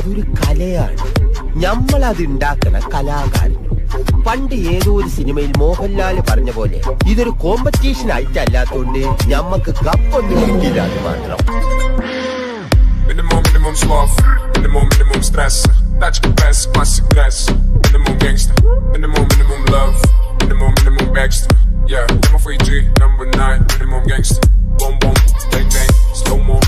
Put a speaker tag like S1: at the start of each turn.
S1: അതൊരു കലയാണ്. നമ്മളത് ഉണ്ടാക്കണ കലാകാരൻ. പണ്ട് ഏതോ ഒരു സിനിമയിൽ മോഹൻലാൽ പറഞ്ഞ പോലെ ഇതൊരു കോമ്പറ്റീഷൻ ആയിട്ടല്ലാത്തോണ്ട് ഞമ്മക്ക് കപ്പൊന്നും കിട്ടില്ല, അത് മാത്രം.
S2: Minimum suave, minimum stress. That's the best, classic dress. Minimum gangster, minimum love. Minimum extra. Yeah, I'm a free G, number 9. Minimum gangster. Boom boom, bang bang, slow mo.